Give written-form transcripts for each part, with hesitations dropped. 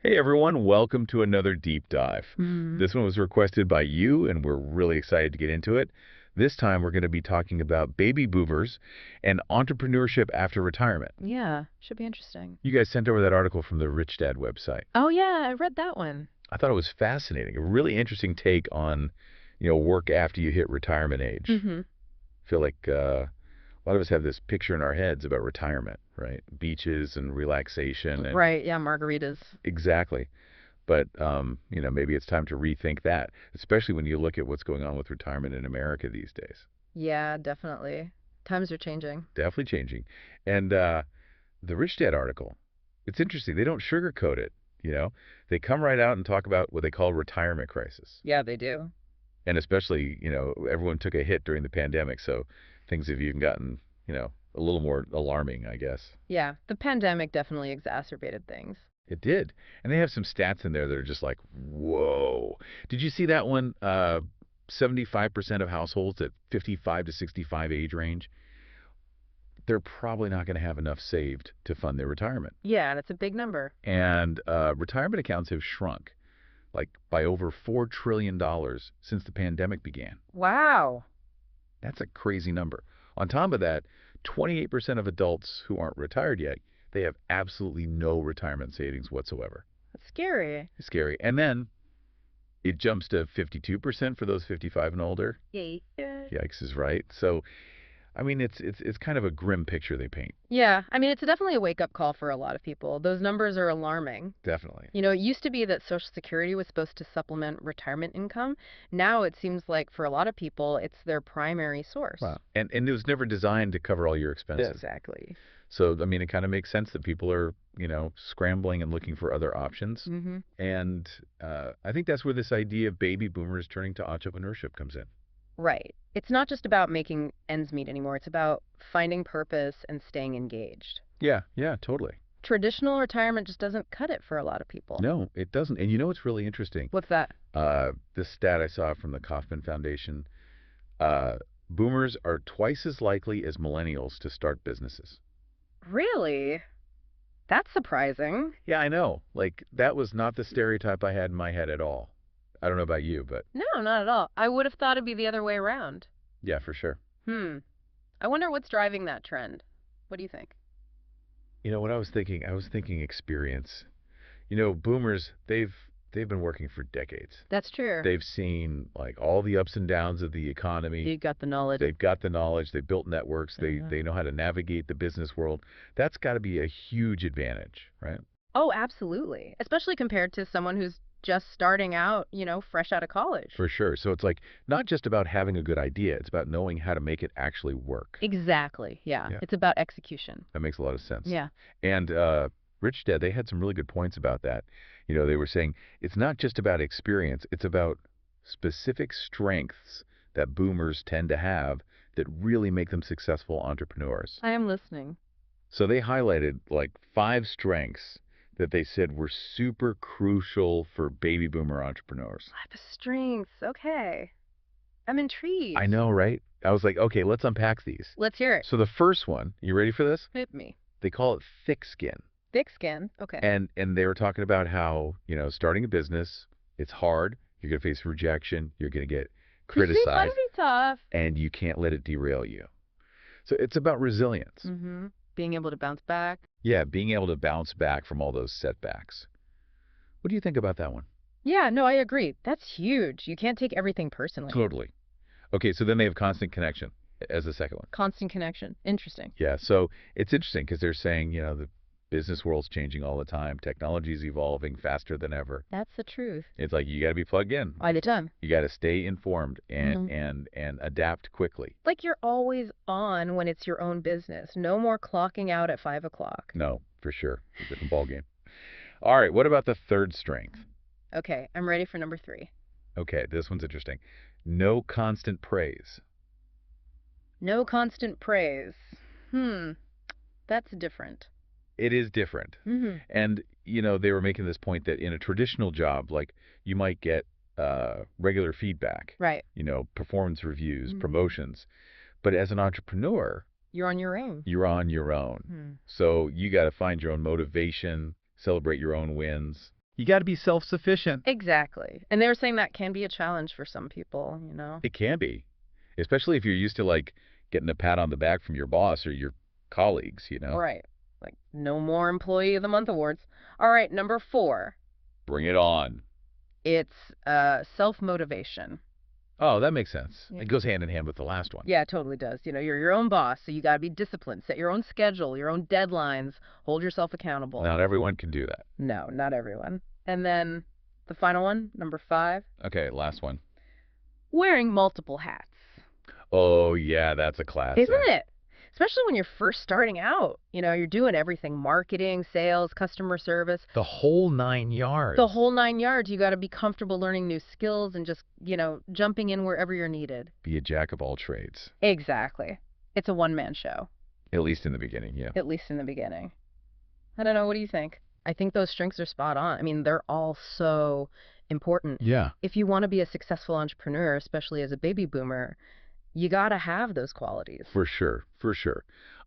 Hey everyone, welcome to another deep dive. Mm, This one was requested by you, and we're really excited to get into it. This time we're going to be talking about baby boomers and entrepreneurship after retirement. yeah, should be interesting. You guys sent over that article from the Rich Dad website. Oh yeah, I read that one. I thought it was fascinating, a really interesting take on, work after you hit retirement age. Mm-hmm. I feel like a lot of us have this picture in our heads about retirement, right? Beaches and relaxation and Right, yeah, margaritas. exactly. But maybe it's time to rethink that, especially when you look at what's going on with retirement in America these days. Yeah, definitely. Times are changing. Definitely changing. And the Rich Dad article, it's interesting. They don't sugarcoat it, you know. They come right out and talk about what they call retirement crisis. Yeah, they do. And especially, everyone took a hit during the pandemic, so things have even gotten, a little more alarming, I guess. Yeah, the pandemic definitely exacerbated things. It did. And they have some stats in there that are just like, whoa. Did you see that one? 75% of households at 55 to 65 age range, they're probably not going to have enough saved to fund their retirement. Yeah, that's a big number. And retirement accounts have shrunk like by over $4 trillion since the pandemic began. Wow. That's a crazy number. On top of that, 28% of adults who aren't retired yet, they have absolutely no retirement savings whatsoever. That's scary. Scary. And then it jumps to 52% for those 55 and older. Yay. Yikes is right. So, I mean, it's kind of a grim picture they paint. Yeah, I mean, it's definitely a wake-up call for a lot of people. Those numbers are alarming. Definitely. It used to be that Social Security was supposed to supplement retirement income. Now it seems like for a lot of people, it's their primary source. Wow. And it was never designed to cover all your expenses. Exactly. So, I mean, it kind of makes sense that people are, scrambling and looking for other options. Mm-hmm. And I think that's where this idea of baby boomers turning to entrepreneurship comes in. Right. It's not just about making ends meet anymore. It's about finding purpose and staying engaged. Yeah, yeah, totally. Traditional retirement just doesn't cut it for a lot of people. No, it doesn't. And you know what's really interesting? What's that? This stat I saw from the Kauffman Foundation, uh, boomers are twice as likely as millennials to start businesses. Really? That's surprising. Yeah, I know. Like, that was not the stereotype I had in my head at all. I don't know about you, but No, not at all. I would have thought it'd be the other way around. yeah, for sure. Hmm. I wonder what's driving that trend. What do you think? You know what I was thinking? I was thinking experience. Boomers, they've been working for decades. That's true. They've seen like all the ups and downs of the economy. You got the knowledge. They've got the knowledge, they built networks, they Mhm. they know how to navigate the business world. That's got to be a huge advantage, right? Oh, absolutely. Especially compared to someone who's just starting out, fresh out of college. For sure. So it's like not just about having a good idea, it's about knowing how to make it actually work. Exactly. Yeah. Yeah, It's about execution. that makes a lot of sense. Yeah. And Rich Dad, they had some really good points about that. They were saying it's not just about experience, it's about specific strengths that boomers tend to have that really make them successful entrepreneurs. I am listening. So they highlighted like 5 strengths that they said were super crucial for baby boomer entrepreneurs. Five strengths. Okay. I'm intrigued. I know, right? I was like, okay, let's unpack these. Let's hear it. So the first one, you ready for this? Hit me. They call it thick skin. Thick skin. Okay. And they were talking about how, starting a business, it's hard. You're going to face rejection. You're going to get Might criticized, be tough. and you can't let it derail you. So it's about resilience. Mm-hmm. Being able to bounce back. Yeah, being able to bounce back from all those setbacks. What do you think about that one? Yeah, no, I agree. That's huge. You can't take everything personally. Totally. Okay, so then they have constant connection as the second one. Constant connection. Interesting. Yeah, so it's interesting because they're saying, the business world's changing all the time. Technology's evolving faster than ever. That's the truth. It's like you got to be plugged in. All the time. You got to stay informed and Mhm. and adapt quickly. Like you're always on when it's your own business. No more clocking out at 5 o'clock. No, for sure. It's a different ballgame. All right, what about the third strength? Okay, I'm ready for number 3. Okay, this one's interesting. No constant praise. No constant praise. That's different. It is different. Mm-hmm. And, they were making this point that in a traditional job, like you might get regular feedback, Right. performance reviews, Mhm. promotions. But as an entrepreneur, You're on your own. you're on your own. Hmm. So you got to find your own motivation, celebrate your own wins. You got to be self-sufficient. Exactly. And they were saying that can be a challenge for some people, you know? It can be, especially if you're used to like getting a pat on the back from your boss or your colleagues, you know? Right. Like, no more Employee of the Month awards. All right, number 4. Bring it on. It's self-motivation. Oh, that makes sense. Yeah. It goes hand in hand with the last one. Yeah, it totally does. You know, you're your own boss, so you got to be disciplined. Set your own schedule, your own deadlines, hold yourself accountable. Not everyone can do that. No, not everyone. And then the final one, number 5, Okay, last one. wearing multiple hats. Oh, yeah, that's a classic. Isn't it? Especially when you're first starting out. You know, you're doing everything, marketing, sales, customer service, The whole 9 yards. the whole 9 yards. You got to be comfortable learning new skills and just, jumping in wherever you're needed. Be a jack of all trades. Exactly. It's a one-man show, At least in the beginning, yeah. at least in the beginning. I don't know. What do you think? I think those strengths are spot on. I mean, they're all so important. Yeah. If you want to be a successful entrepreneur, especially as a baby boomer, you got to have those qualities. For sure, for sure.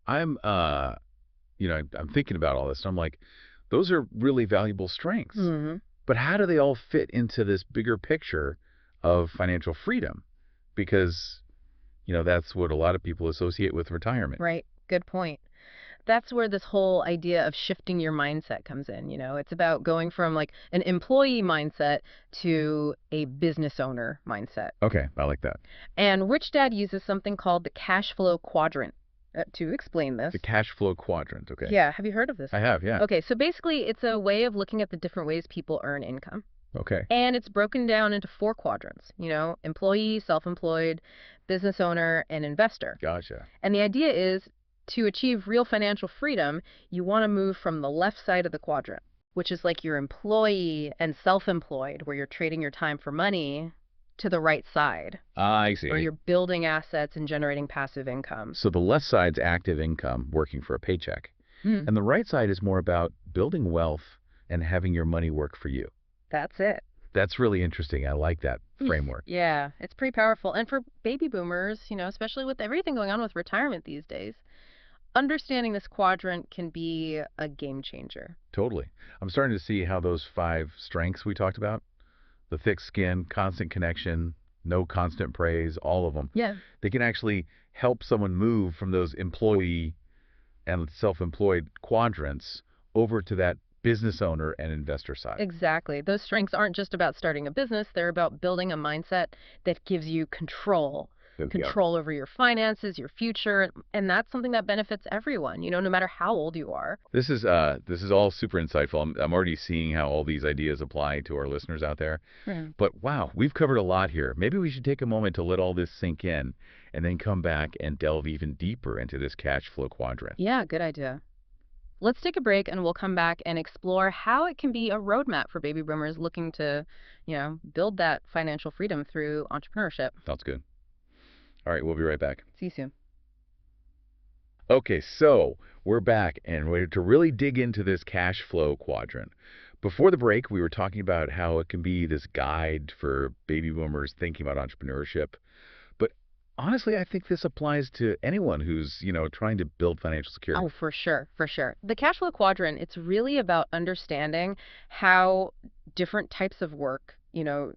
I'm I'm thinking about all this and I'm like, those are really valuable strengths. Hmm. But how do they all fit into this bigger picture of financial freedom? Because, that's what a lot of people associate with retirement. Right. Good point. That's where this whole idea of shifting your mindset comes in. It's about going from like an employee mindset to a business owner mindset. Okay, I like that. And Rich Dad uses something called the cash flow quadrant to explain this. The cash flow quadrant, okay. Yeah. Have you heard of this? I have, yeah. Okay. So basically, it's a way of looking at the different ways people earn income. Okay. And it's broken down into 4 quadrants, employee, self-employed, business owner, and investor. Gotcha. And the idea is to achieve real financial freedom, you want to move from the left side of the quadrant, which is like your employee and self-employed, where you're trading your time for money, to the right side, I see. where you're building assets and generating passive income. So the left side's active income, working for a paycheck. Hmm. And the right side is more about building wealth and having your money work for you. That's it. That's really interesting. I like that framework. Yeah, it's pretty powerful. And for baby boomers, especially with everything going on with retirement these days, understanding this quadrant can be a game changer. Totally. I'm starting to see how those 5 strengths we talked about, the thick skin, constant connection, no constant praise, all of them, Yeah. they can actually help someone move from those employee and self-employed quadrants over to that business owner and investor side. Exactly. Those strengths aren't just about starting a business, they're about building a mindset that gives you control. Yeah. Control over your finances, your future, and that's something that benefits everyone, no matter how old you are. This is all super insightful. I'm already seeing how all these ideas apply to our listeners out there. But wow, we've covered a lot here. Maybe we should take a moment to let all this sink in and then come back and delve even deeper into this cash flow quadrant. Yeah, good idea. Let's take a break and we'll come back and explore how it can be a roadmap for baby boomers looking to, build that financial freedom through entrepreneurship. Sounds good. All right, we'll be right back. See you soon. Okay, so we're back and we're to really dig into this cash flow quadrant. Before the break, we were talking about how it can be this guide for baby boomers thinking about entrepreneurship. But honestly, I think this applies to anyone who's, trying to build financial security. Oh, for sure, for sure. The cash flow quadrant, it's really about understanding how different types of work,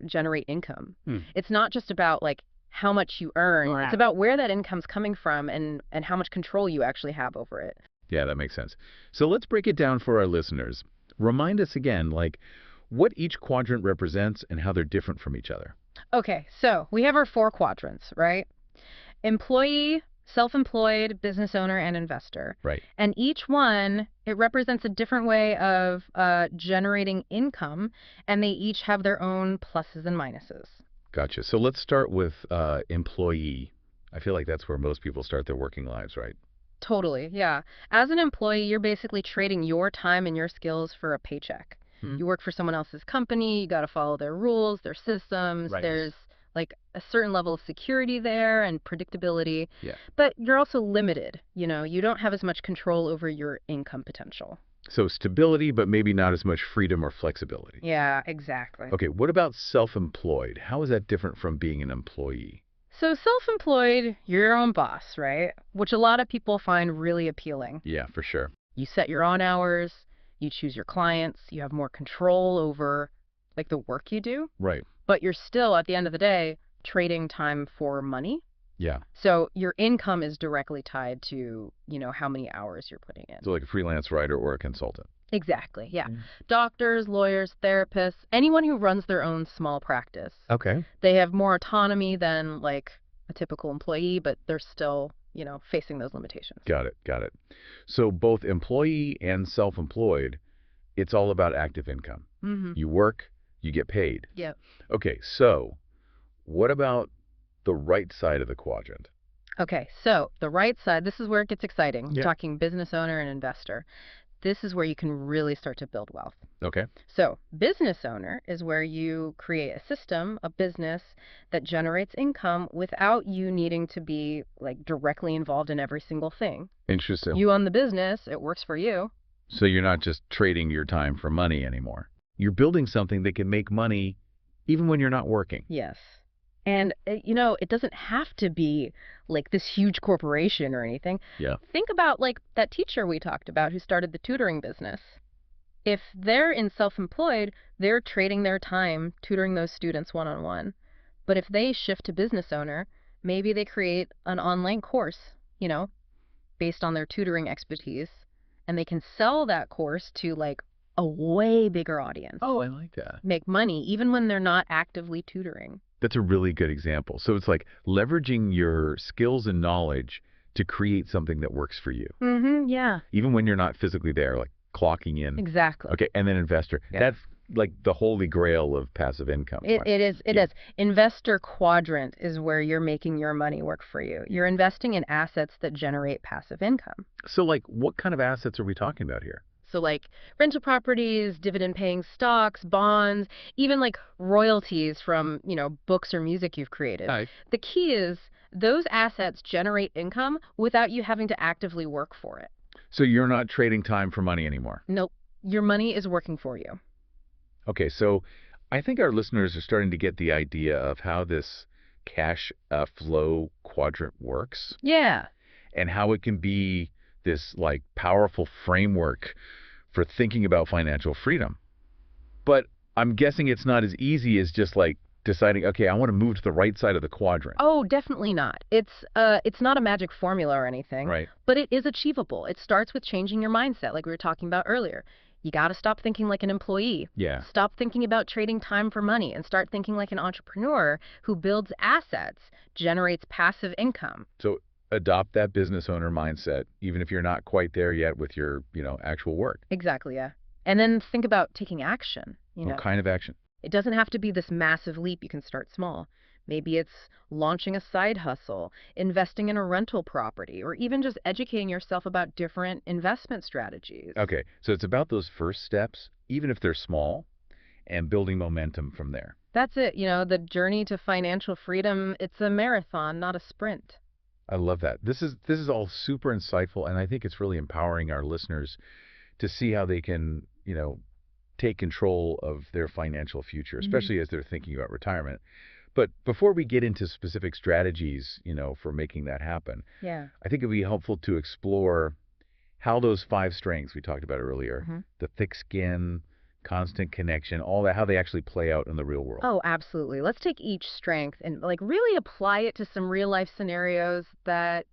generate income. It's not just about like how much you earn. Right. It's about where that income's coming from and how much control you actually have over it. Yeah, that makes sense. So let's break it down for our listeners. Remind us again, like, what each quadrant represents and how they're different from each other. Okay, so we have our 4 quadrants, right? Employee, self-employed, business owner, and investor. Right. And each one, it represents a different way of generating income, and they each have their own pluses and minuses. Gotcha. So let's start with employee. I feel like that's where most people start their working lives, right? Totally, yeah. As an employee, you're basically trading your time and your skills for a paycheck. You work for someone else's company, you got to follow their rules, their systems. Right. There's like a certain level of security there and predictability. Yeah. But you're also limited. You don't have as much control over your income potential. So stability, but maybe not as much freedom or flexibility. Yeah, exactly. Okay, what about self-employed? How is that different from being an employee? So self-employed, you're your own boss, right? Which a lot of people find really appealing. Yeah, for sure. You set your own hours, You choose your clients. You have more control over like the work you do, Right. but you're still at the end of the day trading time for money. Yeah. So your income is directly tied to, how many hours you're putting in. So like a freelance writer or a consultant. Exactly. Yeah. Yeah. Doctors, lawyers, therapists, anyone who runs their own small practice. Okay. They have more autonomy than like a typical employee, but they're still, facing those limitations. Got it. Got it. So both employee and self-employed, it's all about active income. Mm-hmm. You work, you get paid. Yep. Okay, so what about the right side of the quadrant? Okay, so the right side, this is where it gets exciting. Yeah. Talking business owner and investor. This is where you can really start to build wealth. Okay. So, business owner is where you create a system, a business that generates income without you needing to be like directly involved in every single thing. Interesting. You own the business, it works for you. So you're not just trading your time for money anymore. You're building something that can make money even when you're not working. Yes. And, it doesn't have to be like this huge corporation or anything. Yeah. Think about like that teacher we talked about who started the tutoring business. If they're in self-employed, they're trading their time tutoring those students one-on-one. But if they shift to business owner, maybe they create an online course, based on their tutoring expertise, and they can sell that course to like a way bigger audience. Oh, I like that. Make money even when they're not actively tutoring. That's a really good example. So it's like leveraging your skills and knowledge to create something that works for you, Mm-hmm. Yeah. even when you're not physically there, like clocking in. Exactly. Okay, and then investor. Yeah. That's like the holy grail of passive income. It is. It Yeah. is. Investor quadrant is where you're making your money work for you. You're investing in assets that generate passive income. So like what kind of assets are we talking about here? So like rental properties, dividend paying stocks, bonds, even like royalties from, books or music you've created. Hi. The key is those assets generate income without you having to actively work for it. So you're not trading time for money anymore. Nope. Your money is working for you. Okay, so I think our listeners are starting to get the idea of how this cash flow quadrant works Yeah. and how it can be this like powerful framework for thinking about financial freedom. But I'm guessing it's not as easy as just like deciding, okay, I want to move to the right side of the quadrant. Oh, definitely not. It's not a magic formula or anything, Right. but it is achievable. It starts with changing your mindset, like we were talking about earlier. You got to stop thinking like an employee. Yeah. Stop thinking about trading time for money and start thinking like an entrepreneur who builds assets, generates passive income. So adopt that business owner mindset, even if you're not quite there yet with your, actual work. Exactly, yeah. And then think about taking action, What kind of action? It doesn't have to be this massive leap. You can start small. Maybe it's launching a side hustle, investing in a rental property, or even just educating yourself about different investment strategies. Okay, so it's about those first steps, even if they're small, and building momentum from there. That's it. The journey to financial freedom, it's a marathon, not a sprint. I love that. This is all super insightful, and I think it's really empowering our listeners to see how they can, take control of their financial future, especially as they're thinking about retirement. But before we get into specific strategies, for making that happen, Yeah. I think it'd be helpful to explore how those 5 strengths we talked about earlier, the thick skin, constant connection, all that, how they actually play out in the real world. Oh, absolutely. Let's take each strength and like really apply it to some real life scenarios that,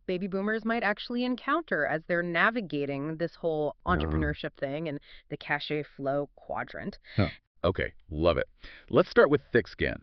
baby boomers might actually encounter as they're navigating this whole entrepreneurship thing and the cash flow quadrant. Huh. Okay, love it. Let's start with thick skin.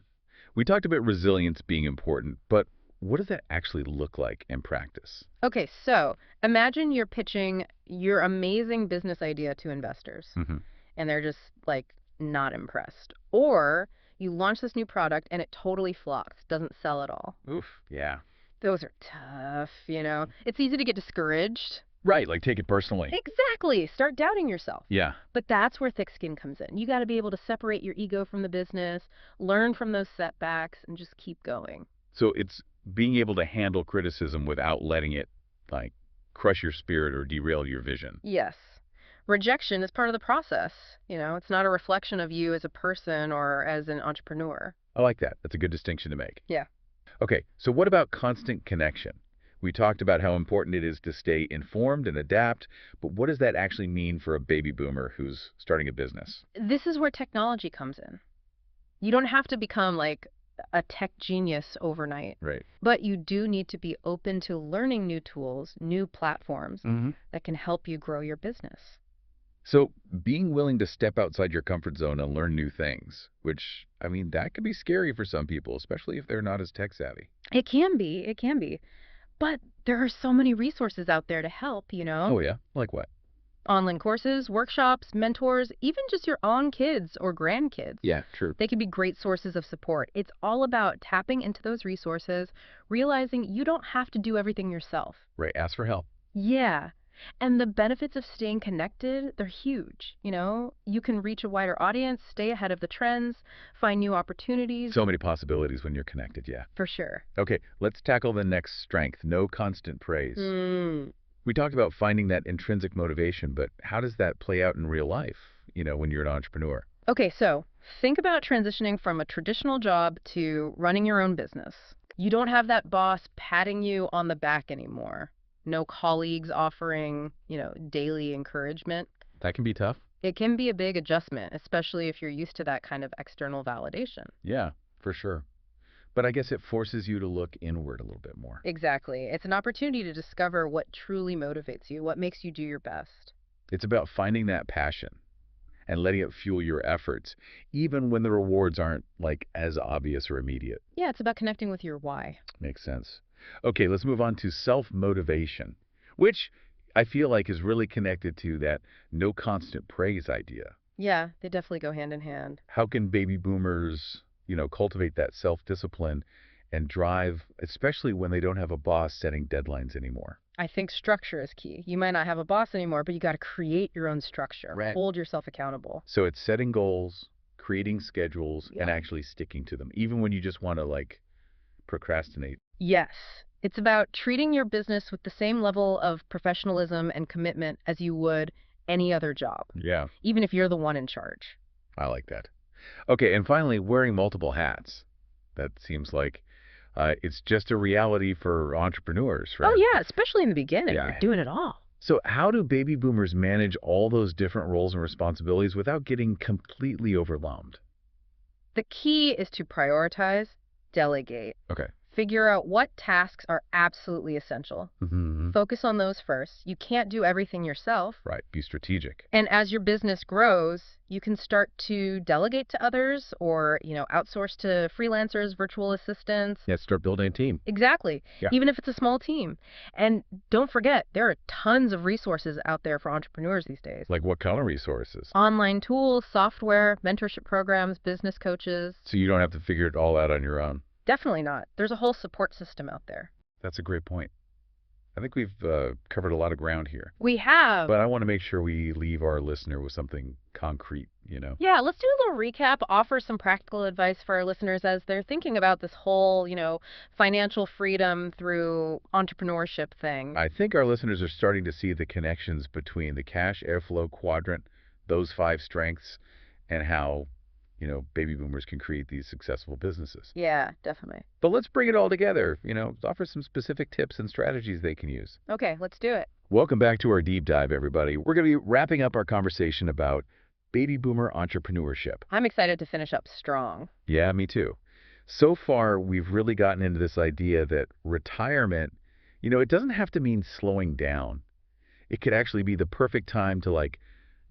We talked about resilience being important, but what does that actually look like in practice? Okay, so imagine you're pitching your amazing business idea to investors. Mm-hmm. And they're just like not impressed. Or you launch this new product and it totally flops, doesn't sell at all. Oof, yeah. Those are tough, It's easy to get discouraged. Right, like take it personally. Exactly. Start doubting yourself. Yeah. But that's where thick skin comes in. You got to be able to separate your ego from the business, learn from those setbacks, and just keep going. So it's being able to handle criticism without letting it, like, crush your spirit or derail your vision. Yes. Rejection is part of the process. It's not a reflection of you as a person or as an entrepreneur. I like that. That's a good distinction to make. Yeah. Okay, so what about constant connection? We talked about how important it is to stay informed and adapt, but what does that actually mean for a baby boomer who's starting a business? This is where technology comes in. You don't have to become like a tech genius overnight, Right. but you do need to be open to learning new tools, new platforms Hmm. that can help you grow your business. So being willing to step outside your comfort zone and learn new things, which, I mean, that can be scary for some people, especially if they're not as tech savvy. It can be. But there are so many resources out there to help, Oh, yeah? Like what? Online courses, workshops, mentors, even just your own kids or grandkids. Yeah, true. They can be great sources of support. It's all about tapping into those resources, realizing you don't have to do everything yourself. Right. Ask for help. Yeah. And the benefits of staying connected, they're huge. You can reach a wider audience, stay ahead of the trends, find new opportunities, So many possibilities when you're connected, yeah. for sure. Okay, let's tackle the next strength, no constant praise. Mm. We talked about finding that intrinsic motivation, but how does that play out in real life, when you're an entrepreneur? Okay, so think about transitioning from a traditional job to running your own business. You don't have that boss patting you on the back anymore. No colleagues offering daily encouragement. That can be tough. It can be a big adjustment, especially if you're used to that kind of external validation. Yeah, for sure. But I guess it forces you to look inward a little bit more. Exactly. It's an opportunity to discover what truly motivates you, what makes you do your best. It's about finding that passion and letting it fuel your efforts, even when the rewards aren't like as obvious or immediate. Yeah, it's about connecting with your why. Makes sense. Okay, let's move on to self-motivation, which I feel like is really connected to that no constant praise idea. Yeah, they definitely go hand in hand. How can baby boomers cultivate that self-discipline and drive, especially when they don't have a boss setting deadlines anymore? I think structure is key. You might not have a boss anymore, but you got to create your own structure. Right. Hold yourself accountable. So it's setting goals, creating schedules, and Yeah. actually sticking to them, even when you just want to procrastinate. Yes. It's about treating your business with the same level of professionalism and commitment as you would any other job, Yeah, even if you're the one in charge. I like that. Okay, and finally, wearing multiple hats. That seems like it's just a reality for entrepreneurs, Oh, right? yeah, especially in the beginning. Yeah. You're doing it all. So how do baby boomers manage all those different roles and responsibilities without getting completely overwhelmed? The key is to prioritize, delegate, Okay. figure out what tasks are absolutely essential. Hmm. Focus on those first. You can't do everything yourself. Right. Be strategic. And as your business grows, you can start to delegate to others or outsource to freelancers, virtual assistants. Yeah, start building a team. Exactly. Yeah. Even if it's a small team. And don't forget, there are tons of resources out there for entrepreneurs these days. Like what kind of resources? Online tools, software, mentorship programs, business coaches. So you don't have to figure it all out on your own. Definitely not. There's a whole support system out there. That's a great point. I think we've covered a lot of ground here. We have. But I want to make sure we leave our listener with something concrete. Yeah, let's do a little recap, offer some practical advice for our listeners as they're thinking about this whole financial freedom through entrepreneurship thing. I think our listeners are starting to see the connections between the cash airflow quadrant, those 5 strengths, and how baby boomers can create these successful businesses. Yeah, definitely. But let's bring it all together, offer some specific tips and strategies they can use. Okay, let's do it. Welcome back to our deep dive, everybody. We're going to be wrapping up our conversation about baby boomer entrepreneurship. I'm excited to finish up strong. Yeah, me too. So far, we've really gotten into this idea that retirement, it doesn't have to mean slowing down. It could actually be the perfect time to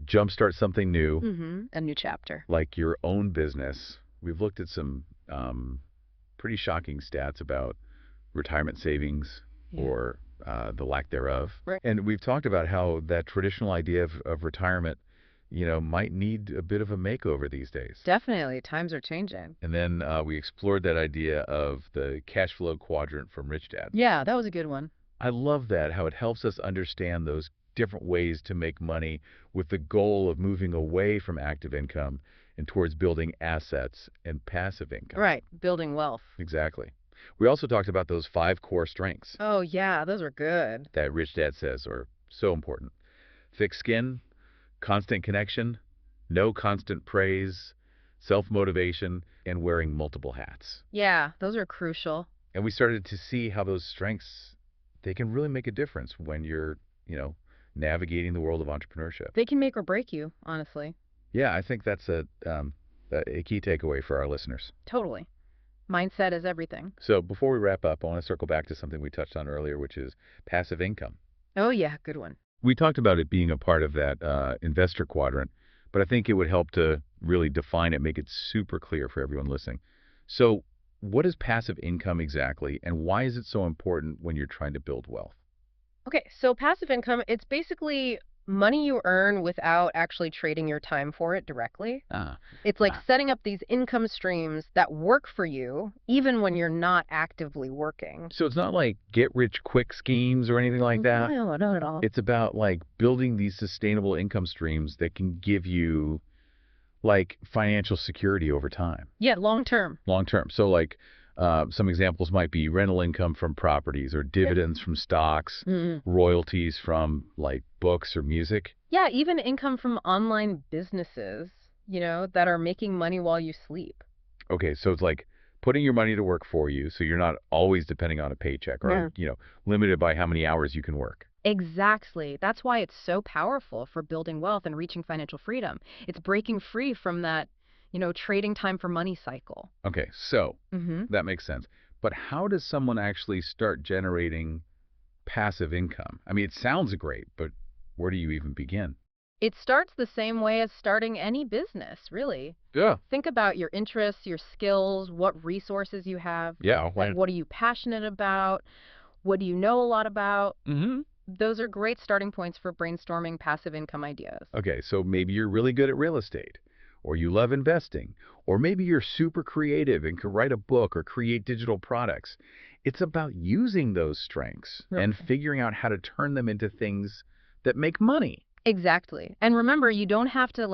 jumpstart something new, A new chapter. like your own business. We've looked at some pretty shocking stats about retirement savings Yeah. or the lack thereof. Right. And we've talked about how that traditional idea of retirement, might need a bit of a makeover these days. Definitely. Times are changing. And then we explored that idea of the cash flow quadrant from Rich Dad. Yeah, that was a good one. I love that, how it helps us understand those different ways to make money with the goal of moving away from active income and towards building assets and passive income. Right, building wealth. Exactly. We also talked about those 5 core strengths Oh, yeah, those are good. that Rich Dad says are so important. Thick skin, constant connection, no constant praise, self-motivation, and wearing multiple hats. Yeah, those are crucial. And we started to see how those strengths they can really make a difference when you're, you know, navigating the world of entrepreneurship. They can make or break you, honestly. Yeah, I think that's a key takeaway for our listeners. Totally. Mindset is everything. So before we wrap up, I want to circle back to something we touched on earlier, which is passive income. Oh, yeah, good one. We talked about it being a part of that investor quadrant, but I think it would help to really define it, make it super clear for everyone listening. So what is passive income exactly, and why is it so important when you're trying to build wealth? Okay, so passive income, it's basically money you earn without actually trading your time for it directly. Ah, It's like setting up these income streams that work for you even when you're not actively working. so it's not like get rich quick schemes or anything like that. No, not at all. It's about like building these sustainable income streams that can give you like financial security over time, Yeah, long term. long term. So like some examples might be rental income from properties or dividends from stocks, Mm. royalties from like books or music. Yeah, even income from online businesses, that are making money while you sleep. Okay, so it's like putting your money to work for you so you're not always depending on a paycheck or, Yeah. limited by how many hours you can work. Exactly. That's why it's so powerful for building wealth and reaching financial freedom. It's breaking free from that, trading time for money cycle. Okay, so Hmm. that makes sense. But how does someone actually start generating passive income? I mean, it sounds great, but where do you even begin? It starts the same way as starting any business, really. Yeah. Think about your interests, your skills, what resources you have. Yeah. Like, what are you passionate about? What do you know a lot about? Mm-hmm. Those are great starting points for brainstorming passive income ideas. Okay, so maybe you're really good at real estate, or you love investing, or maybe you're super creative and can write a book or create digital products. It's about using those strengths and Right. figuring out how to turn them into things that make money. Exactly. And remember, you don't have to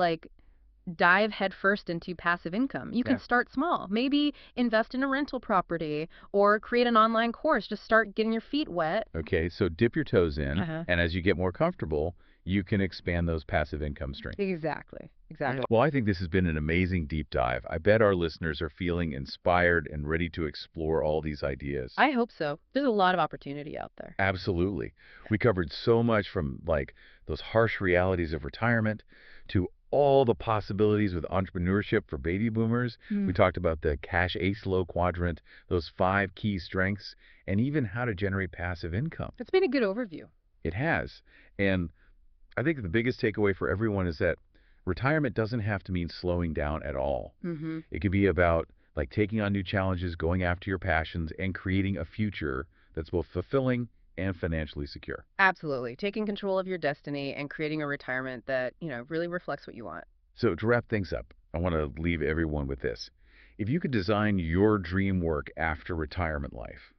dive headfirst into passive income. You can Yeah. start small. Maybe invest in a rental property or create an online course. Just start getting your feet wet. Okay, so dip your toes in, Uh-huh. and as you get more comfortable, you can expand those passive income streams. Exactly. Exactly. Well, I think this has been an amazing deep dive. I bet our listeners are feeling inspired and ready to explore all these ideas. I hope so. There's a lot of opportunity out there. Absolutely. We covered so much from like those harsh realities of retirement to all the possibilities with entrepreneurship for baby boomers. We talked about the cash ace low quadrant, those 5 key strengths, and even how to generate passive income. It's been a good overview. It has. And I think the biggest takeaway for everyone is that retirement doesn't have to mean slowing down at all. Mm-hmm. It could be about like taking on new challenges, going after your passions, and creating a future that's both fulfilling and financially secure. Absolutely. Taking control of your destiny and creating a retirement that, really reflects what you want. So to wrap things up, I want to leave everyone with this. If you could design your dream work after retirement life,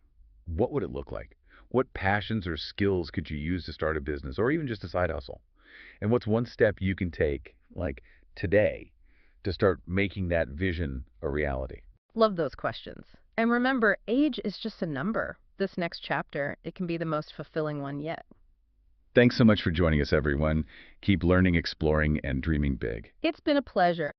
what would it look like? What passions or skills could you use to start a business or even just a side hustle? And what's one step you can take, like today, to start making that vision a reality? Love those questions. And remember, age is just a number. This next chapter, it can be the most fulfilling one yet. Thanks so much for joining us, everyone. Keep learning, exploring, and dreaming big. It's been a pleasure.